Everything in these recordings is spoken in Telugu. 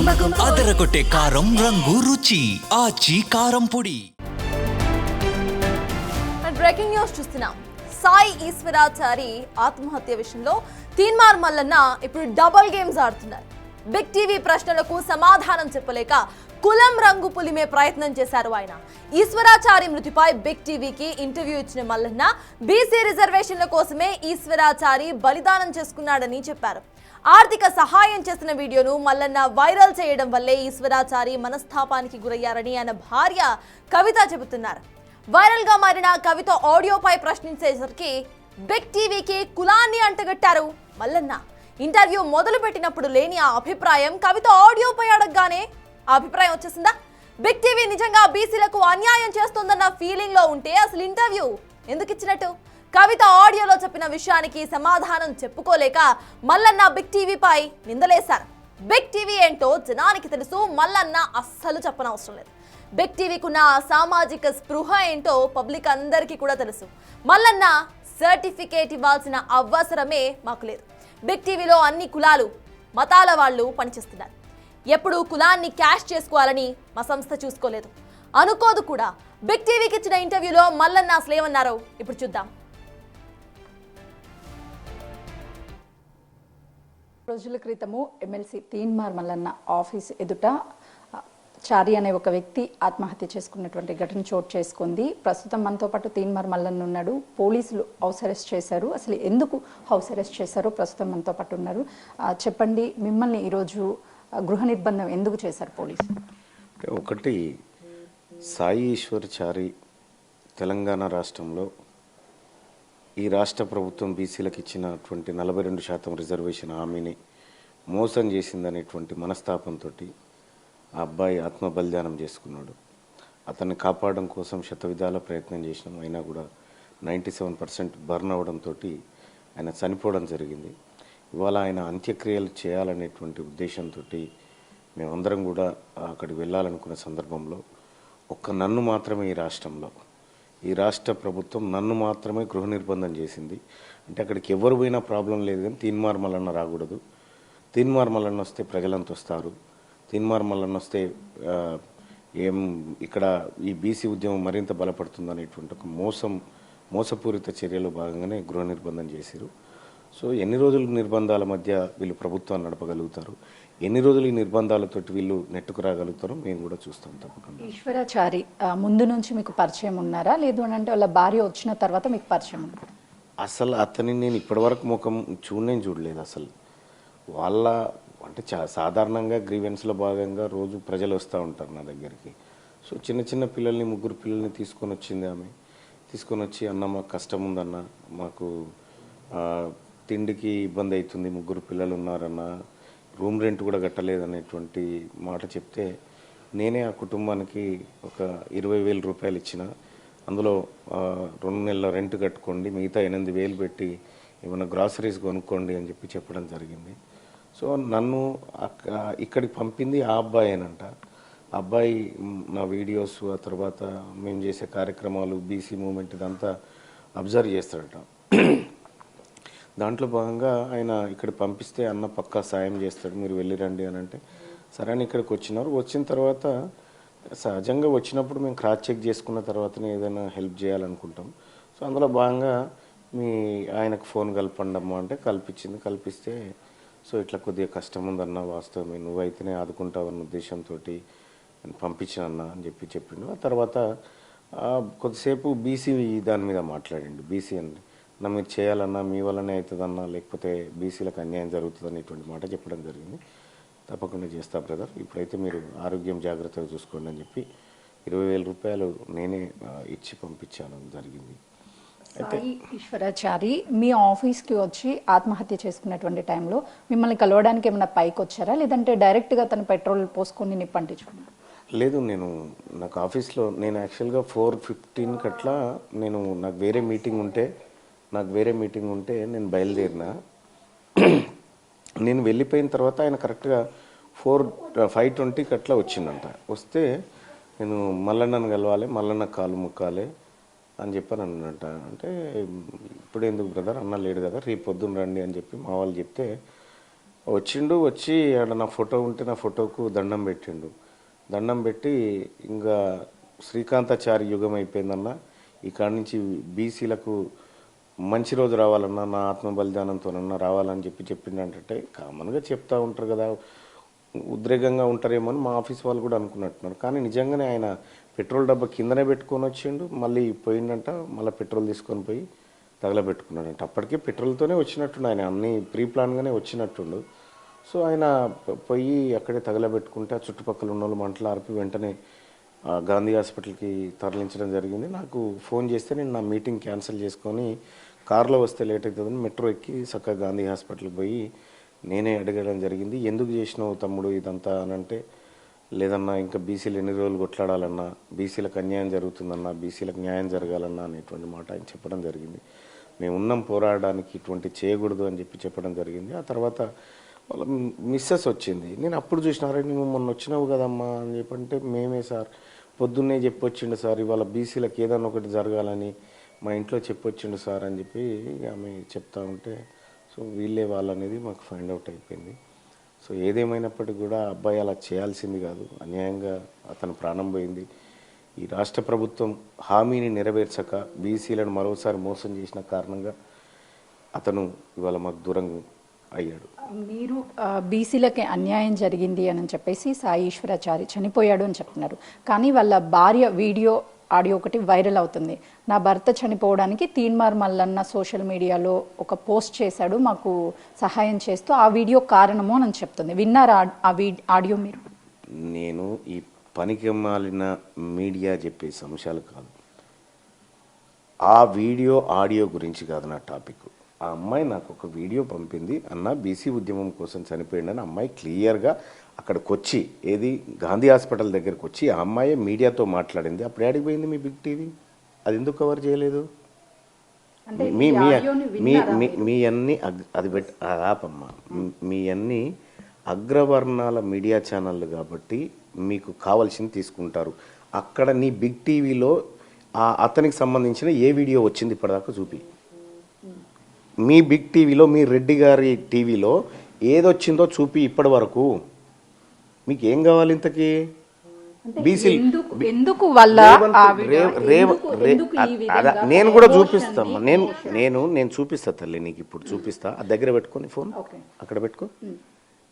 అదరగొట్టే కారం రంగు రుచి ఆచి కారం పొడి. బ్రేకింగ్ న్యూస్ చూస్తున్నాం. సాయి ఈశ్వరాచారి ఆత్మహత్య విషయంలో తీన్మార్ మల్లన్న ఇప్పుడు డబుల్ గేమ్స్ ఆడుతున్నారు. బిగ్ టీవీ ప్రశ్నలకు సమాధానం చెప్పలేక కులం రంగు పులిమే ప్రయత్నం చేశారు ఆయన. ఈశ్వరాచారి మృతిపై బిగ్ టీవీకి ఇంటర్వ్యూ ఇచ్చిన మల్లన్న బీసీ రిజర్వేషన్ల కోసమే ఈశ్వరాచారి బలిదానం చేసుకున్నాడని చెప్పారు. ఆర్థిక సహాయం చేసిన వీడియోను మల్లన్న వైరల్ చేయడం వల్లే ఈశ్వరాచారి మనస్తాపానికి గురయ్యారని ఆయన భార్య కవిత చెబుతున్నారు. వైరల్ గా మారిన కవిత ఆడియోపై ప్రశ్నించేసరికి బిగ్ టీవీకి కులాన్ని అంటగట్టారు మల్లన్న. ఇంటర్వ్యూ మొదలు పెట్టినప్పుడు లేని ఆ అభిప్రాయం కవిత ఆడియోపై అడగగానే ఆ అభిప్రాయం వచ్చేసిందా? బిగ్ టీవీ నిజంగా బీసీలకు అన్యాయం చేస్తోందన్న ఫీలింగ్ లో ఉంటే అసలు ఇంటర్వ్యూ ఎందుకు ఇచ్చినట్టు? కవిత ఆడియోలో చెప్పిన విషయానికి సమాధానం చెప్పుకోలేక మల్లన్న బిగ్ టీవీపై నిందలేశారు. బిగ్ టీవీ ఏంటో జనానికి తెలుసు, మల్లన్న అస్సలు చెప్పనవసరం లేదు. బిగ్ టీవీకున్న సామాజిక స్పృహ ఏంటో పబ్లిక్ అందరికీ కూడా తెలుసు. మల్లన్న సర్టిఫికేట్ ఇవ్వాల్సిన అవసరమే మాకు లేదు. బిగ్ టీవీలో అన్ని కులాలు మతాల వాళ్ళు పనిచేస్తున్నారు. ఎప్పుడు కులాన్ని క్యాష్ చేసుకోవాలని మా సంస్థ చూసుకోలేదు, అనుకోదు కూడా. బిగ్ టీవీకి ఇచ్చిన ఇంటర్వ్యూలో మల్లన్న అసలు ఏమన్నారో ఇప్పుడు చూద్దాం. రోజుల క్రితము ఎమ్మెల్సీ తీన్మార్ మల్లన్న ఆఫీస్ ఎదుట చారి అనే ఒక వ్యక్తి ఆత్మహత్య చేసుకున్నటువంటి ఘటన చోటు చేసుకుంది. ప్రస్తుతం మనతో పాటు తీన్మార్ మల్లన్న ఉన్నాడు. పోలీసులు హౌస్ అరెస్ట్ చేశారు. అసలు ఎందుకు హౌస్ అరెస్ట్ చేశారో ప్రస్తుతం మనతో పాటు ఉన్నారు. చెప్పండి, మిమ్మల్ని ఈరోజు గృహ నిర్బంధం ఎందుకు చేశారు పోలీసులు? ఒకటి, సాయి ఈశ్వరాచారి తెలంగాణ రాష్ట్రంలో ఈ రాష్ట్ర ప్రభుత్వం బీసీలకు ఇచ్చినటువంటి 42% రిజర్వేషన్ హామీని మోసం చేసిందనేటువంటి మనస్తాపంతో ఆ అబ్బాయి ఆత్మ బలిదానం చేసుకున్నాడు. అతన్ని కాపాడడం కోసం శతవిధాల ప్రయత్నం చేసినాం, అయినా కూడా 97% బర్న్ అవడంతో ఆయన చనిపోవడం జరిగింది. ఇవాళ ఆయన అంత్యక్రియలు చేయాలనేటువంటి ఉద్దేశంతో మేమందరం కూడా అక్కడికి వెళ్ళాలనుకున్న సందర్భంలో నన్ను మాత్రమే ఈ రాష్ట్ర ప్రభుత్వం నన్ను మాత్రమే గృహ నిర్బంధం చేసింది. అంటే అక్కడికి ఎవరు పోయినా ప్రాబ్లం లేదు, కానీ తీన్మార్ మల్లన్న రాకూడదు. తీన్మార్ మల్లన్న వస్తే ప్రజలంతా వస్తారు. తీన్మార్ మల్లన్న వస్తే ఇక్కడ ఈ బీసీ ఉద్యమం మరింత బలపడుతుంది అనేటువంటి ఒక మోసపూరిత చర్యలో భాగంగానే గృహ నిర్బంధం చేశారు. సో ఎన్ని రోజులు నిర్బంధాల మధ్య వీళ్ళు ప్రభుత్వాన్ని నడపగలుగుతారు, ఎన్ని రోజులు ఈ నిర్బంధాలతోటి వీళ్ళు నెట్టుకు రాగలుగుతారో మేము కూడా చూస్తాం తప్పకుండా. ఈశ్వరాచారి ముందు నుంచి మీకు పరిచయం ఉన్నారా, లేదు అని అంటే వాళ్ళ భార్య వచ్చిన తర్వాత మీకు పరిచయం ఉన్నారా? అసలు అతని నేను ఇప్పటివరకు ముఖం చూడలేదు. అసలు వాళ్ళ అంటే సాధారణంగా గ్రీవెన్స్లో భాగంగా రోజు ప్రజలు వస్తూ ఉంటారు నా దగ్గరికి. సో చిన్న పిల్లల్ని 3 పిల్లల్ని తీసుకొని వచ్చింది ఆమె. తీసుకొని వచ్చి, అన్న మాకు కష్టం ఉందన్న, మాకు తిండికి ఇబ్బంది అవుతుంది, 3 పిల్లలు ఉన్నారన్న, రూమ్ రెంట్ కూడా కట్టలేదనేటువంటి మాట చెప్తే నేనే ఆ కుటుంబానికి ఒక 20,000 రూపాయలు ఇచ్చిన. అందులో 2 నెలల రెంట్ కట్టుకోండి, మిగతా 8,000 పెట్టి ఏమైనా గ్రాసరీస్ కొనుక్కోండి అని చెప్పడం జరిగింది. సో నన్ను ఇక్కడికి పంపింది ఆ అబ్బాయేనంట. ఆ అబ్బాయి నా వీడియోస్, ఆ తర్వాత మేము చేసే కార్యక్రమాలు, బీసీ మూమెంట్ ఇదంతా అబ్జర్వ్ చేస్తాడట. దాంట్లో భాగంగా ఆయన ఇక్కడ పంపిస్తే అన్న పక్కా సాయం చేస్తాడు, మీరు వెళ్ళిరండి అని అంటే సరే అని ఇక్కడికి వచ్చినారు. వచ్చిన తర్వాత సహజంగా వచ్చినప్పుడు మేము క్రాస్ చెక్ చేసుకున్న తర్వాతనే ఏదైనా హెల్ప్ చేయాలనుకుంటాం. సో అందులో భాగంగా ఆయనకు ఫోన్ కలపండి అమ్మా అంటే కల్పిస్తే సో ఇట్లా కొద్దిగా కష్టం ఉందన్న, వాస్తవమే, నువ్వైతేనే ఆదుకుంటావన్న ఉద్దేశంతో నేను పంపించానన్నా అని చెప్పిండు. ఆ తర్వాత కొద్దిసేపు బీసీ దాని మీద మాట్లాడిండు. బీసీ అని మీరు చేయాలన్నా మీ వల్లనే అవుతుందన్నా, లేకపోతే బీసీలకు అన్యాయం జరుగుతుంది అనేటువంటి మాట చెప్పడం జరిగింది. తప్పకుండా చేస్తా బ్రదర్, ఇప్పుడైతే మీరు ఆరోగ్యం జాగ్రత్తగా చూసుకోండి అని చెప్పి 20,000 రూపాయలు నేనే ఇచ్చి పంపించాను జరిగింది. సాయి ఈశ్వరాచారి మీ ఆఫీస్కి వచ్చి ఆత్మహత్య చేసుకున్నటువంటి టైంలో మిమ్మల్ని కలవడానికి ఏమైనా పైకి వచ్చారా, లేదంటే డైరెక్ట్గా తను పెట్రోల్ పోసుకొని నిప్పంటించుకున్నారా? లేదు, నాకు ఆఫీస్లో నేను యాక్చువల్గా 4:15 అట్లా నాకు వేరే మీటింగ్ ఉంటే నేను బయలుదేరిన. నేను వెళ్ళిపోయిన తర్వాత ఆయన కరెక్ట్గా 5:20 అట్లా వచ్చిందంట. వస్తే నేను మల్లన్నను కలవాలి, మల్లన్న కాలు ముక్కాలి అని చెప్పాను అన్నట. అంటే ఇప్పుడు ఎందుకు బ్రదర్, అన్న లేడు కదా, రేపు పొద్దున్న రండి అని చెప్పి మా వాళ్ళు చెప్తే వచ్చిండు, వచ్చి ఆడ నా ఫోటో ఉంటే నా ఫోటోకు దండం పెట్టిండు. దండం పెట్టి ఇంకా శ్రీకాంతాచారి యుగం అయిపోయిందన్న, ఈ కాడి నుంచి బీసీలకు మంచి రోజు రావాలన్నా, నా ఆత్మ బలిదానంతోనన్నా రావాలని చెప్పిండంటే కామన్గా చెప్తా ఉంటారు కదా, ఉద్రేకంగా ఉంటారేమో అని మా ఆఫీస్ వాళ్ళు కూడా అనుకున్నట్టున్నారు. కానీ నిజంగానే ఆయన పెట్రోల్ డబ్బా కిందనే పెట్టుకొని వచ్చిండు, మళ్ళీ పోయిండంట, మళ్ళీ పెట్రోల్ తీసుకొని పోయి తగలబెట్టుకున్నాడంట. అప్పటికే పెట్రోల్తోనే వచ్చినట్టుండు, ఆయన అన్ని ప్రీ ప్లాన్గానే వచ్చినట్టుండు. సో ఆయన పోయి అక్కడే తగలబెట్టుకుంటే ఆ చుట్టుపక్కల ఉన్న వాళ్ళు మంటలు ఆర్పి వెంటనే గాంధీ హాస్పిటల్కి తరలించడం జరిగింది. నాకు ఫోన్ చేస్తే నేను నా మీటింగ్ క్యాన్సిల్ చేసుకొని కారులో వస్తే లేట్ అవుతుందని మెట్రో ఎక్కి చక్కగా గాంధీ హాస్పిటల్కి పోయి నేనే అడగడం జరిగింది. ఎందుకు చేసినావు తమ్ముడు ఇదంతా అని అంటే, లేదన్నా ఇంకా బీసీలు ఎన్ని రోజులు కొట్లాడాలన్నా, బీసీలకు అన్యాయం జరుగుతుందన్నా, బీసీలకు న్యాయం జరగాలన్నా అనేటువంటి మాట ఆయన చెప్పడం జరిగింది. మేము ఉన్నాం పోరాడడానికి, ఇటువంటి చేయకూడదు అని చెప్పడం జరిగింది. ఆ తర్వాత వాళ్ళ మిస్సెస్ వచ్చింది. నేను అప్పుడు చూసినారే, నువ్వు మొన్న వచ్చినావు కదమ్మా అని చెప్పంటే, మేమే సార్ పొద్దున్నే చెప్పొచ్చిండు సార్, ఇవాళ బీసీలకు ఏదన్నా ఒకటి జరగాలని మా ఇంట్లో చెప్పొచ్చిండు సార్ అని చెప్పి ఆమె చెప్తా ఉంటే, సో వీళ్ళే వాళ్ళనేది మాకు ఫైండ్ అవుట్ అయిపోయింది. సో ఏదేమైనప్పటికీ కూడా అబ్బాయి అలా చేయాల్సింది కాదు, అన్యాయంగా అతను ప్రాణం పోయింది. ఈ రాష్ట్ర ప్రభుత్వం హామీని నెరవేర్చక బీసీలను మరోసారి మోసం చేసిన కారణంగా అతను ఇవాళ మాకు దూరంగా అయ్యాడు. మీరు బీసీలకి అన్యాయం జరిగింది అని చెప్పేసి సాయి ఈశ్వరాచారి చనిపోయాడు అని చెప్తున్నారు. కానీ వాళ్ళ భార్య వీడియో ఆడియో ఒకటి వైరల్ అవుతుంది. నా భర్త చనిపోవడానికి తీన్మార్ మల్లన్న సోషల్ మీడియాలో ఒక పోస్ట్ చేశాడు, మాకు సహాయం చేస్తూ, ఆ వీడియో కారణము అని చెప్తుంది. విన్నారా ఆ ఆడియో మీరు? నేను ఈ పనికి మాలిన మీడియా చెప్పే అంశాలు కాదు, ఆ వీడియో ఆడియో గురించి కాదు నా టాపిక్. ఆ అమ్మాయి నాకు ఒక వీడియో పంపింది, అన్న బీసీ ఉద్యమం కోసం చనిపోయిందని. అమ్మాయి క్లియర్గా అక్కడికి వచ్చి, ఏది గాంధీ హాస్పిటల్ దగ్గరకు వచ్చి ఆ అమ్మాయి మీడియాతో మాట్లాడింది. అప్పుడు ఏడికి పోయింది మీ బిగ్ టీవీ? అది ఎందుకు కవర్ చేయలేదు? మీ అన్ని అది ఆపమ్మా, మీ అన్ని అగ్రవర్ణాల మీడియా ఛానళ్ళు కాబట్టి మీకు కావాల్సింది తీసుకుంటారు. అక్కడ నీ బిగ్ టీవీలో అతనికి సంబంధించిన ఏ వీడియో వచ్చింది ఇప్పటిదాకా చూపి. మీ బిగ్ టీవీలో, మీ రెడ్డి గారి టీవీలో ఏదొచ్చిందో చూపి. ఇప్పటి వరకు మీకు ఏం కావాలి ఇంతకీ? నేను కూడా చూపిస్తాను, నేను చూపిస్తా తల్లి, నీకు ఇప్పుడు చూపిస్తా. ఆ దగ్గర పెట్టుకొని ఫోన్ అక్కడ పెట్టుకో.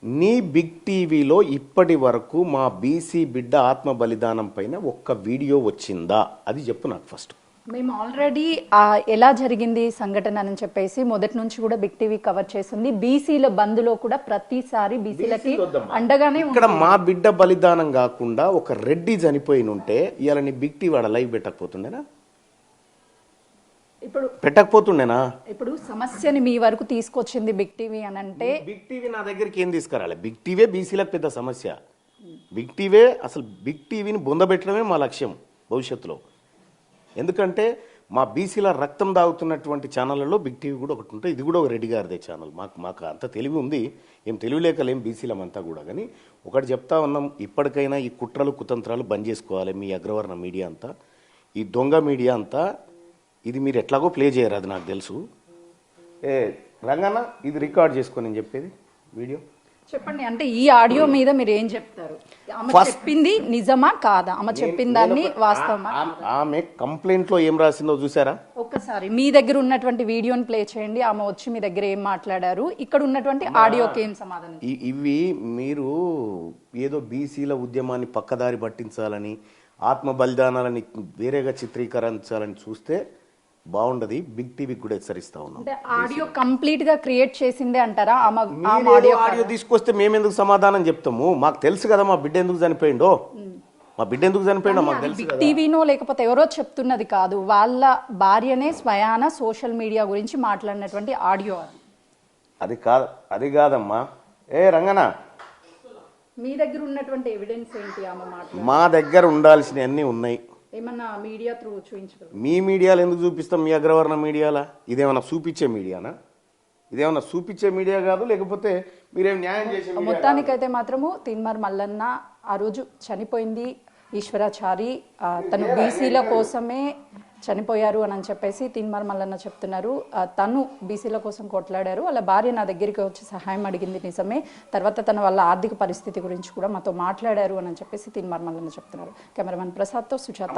నీ బిగ్ టీవీలో ఇప్పటి వరకు మా బీసీ బిడ్డ ఆత్మ బలిదానం పైన ఒక్క వీడియో వచ్చిందా? అది చెప్పు నాకు ఫస్ట్. మేము ఆల్రెడీ ఎలా జరిగింది సంఘటన అని చెప్పేసి మొదటి నుంచి కూడా బిగ్ టీవీ కవర్ చేస్తుంది. బీసీల బంద్లో కూడా ప్రతిసారి బీసీలకి అండగానే. ఇక్కడ మా బిడ్డ బలిదానం కాకుండా ఒక రెడ్డి చనిపోయిన ఉంటే ఇవాళ నీ బిగ్ టీవీ ఆడ లైవ్ పెట్టకపోతుండేనా? ఇప్పుడు పెట్టకపోతుండేనా? ఇప్పుడు సమస్యని మీ వరకు తీసుకొచ్చింది బిగ్ టీవీ అని అంటే, బిగ్ టీవీ నా దగ్గరికి ఏం తీసుకురాలి? బిగ్ టీవీ బీసీలకు పెద్ద సమస్య. బిగ్ టీవీ అసలు బిగ్ టీవీని బొందబెట్టడమే మా లక్ష్యం భవిష్యత్తులో. ఎందుకంటే మా బీసీల రక్తం దాగుతున్నటువంటి ఛానళ్ళలో బిగ్ టీవీ కూడా ఒకటి ఉంటుంది. ఇది కూడా ఒక రెడ్డి గారిదే ఛానల్. మాకు అంత తెలివి ఉంది, ఏం తెలివిలేకలేం బీసీలమంతా కూడా. కానీ ఒకటి చెప్తా ఉన్నాం, ఇప్పటికైనా ఈ కుట్రలు కుతంత్రాలు బంద్ చేసుకోవాలి. మీ అగ్రవర్ణ మీడియా అంతా, ఈ దొంగ మీడియా అంతా, ఇది మీరు ఎట్లాగో ప్లే చేయరు, అది నాకు తెలుసు. రంగన్న ఇది రికార్డ్ చేసుకొని నేను చెప్పేది వీడియో చెప్పండి. అంటే ఈ ఆడియో మీద మీరు ఏం చెప్తారు? ఆమె చెప్పింది నిజమా కాదా? ఆమె చెప్పిన దాన్ని వాస్తవమా? ఆమె కంప్లైంట్ లో ఏం రాసిందో చూసారా? ఒక్కసారి మీ దగ్గర ఉన్నటువంటి వీడియోని ప్లే చేయండి. ఆమె వచ్చి మీ దగ్గర ఏం మాట్లాడారు, ఇక్కడ ఉన్నటువంటి ఆడియోకి ఏం సమాధానం? ఇవి మీరు ఏదో బీసీల ఉద్యమాన్ని పక్కదారి పట్టించాలని, ఆత్మ బలిదానాలని వేరేగా చిత్రీకరించాలని చూస్తే బాగుండదు. బిగ్ టీవీకి కూడా హెచ్చరిస్తా ఉన్నాం. ఆడియో కంప్లీట్ గా క్రియేట్ చేసిందే అంటారా? ఆడియో తీసుకొస్తే మేము ఎందుకు సమాధానం చెప్తాము? మాకు తెలుసు కదా మా బిడ్డ ఎందుకు చనిపోయిండో. మా బిడ్డ ఎందుకు చనిపోయిండో మాకు తెలుసు. బిగ్ టీవీనో లేకపోతే ఎవరో చెప్తున్నది కాదు, వాళ్ళ భార్యనే స్వయాన సోషల్ మీడియా గురించి మాట్లాడినటువంటి ఆడియో అది కాదమ్మా. రంగనా, మీ దగ్గర ఉన్నటువంటి ఎవిడెన్స్ ఏంటి? ఆమె మాట మా దగ్గర ఉండాల్సినవి అన్నీ ఉన్నాయి. ఏమన్నా మీడియా త్రూ చూపించగలరు? మీ మీడియాలో ఎందుకు చూపిస్తాం? మీ అగ్రవర్ణ మీడియాలా? ఇదేమన్నా చూపించే మీడియానా? ఇదేమన్నా చూపించే మీడియా కాదు, లేకపోతే మీరేం న్యాయం చేసే? మొత్తానికైతే మాత్రము తీన్మార్ మల్లన్న ఆ రోజు చనిపోయింది ఈశ్వరాచారి. తను బీసీల కోసమే చనిపోయారు అని చెప్పేసి తీన్మార్ మల్లన్న చెప్తున్నారు. తను బీసీల కోసం కొట్లాడారు, వాళ్ళ భార్య నా దగ్గరికి వచ్చి సహాయం అడిగింది నిజమే, తర్వాత తన వాళ్ళ ఆర్థిక పరిస్థితి గురించి కూడా మాతో మాట్లాడారు అని చెప్పేసి తీన్మార్ మల్లన్న చెప్తున్నారు. కెమెరామెన్ ప్రసాద్తో సుజాత.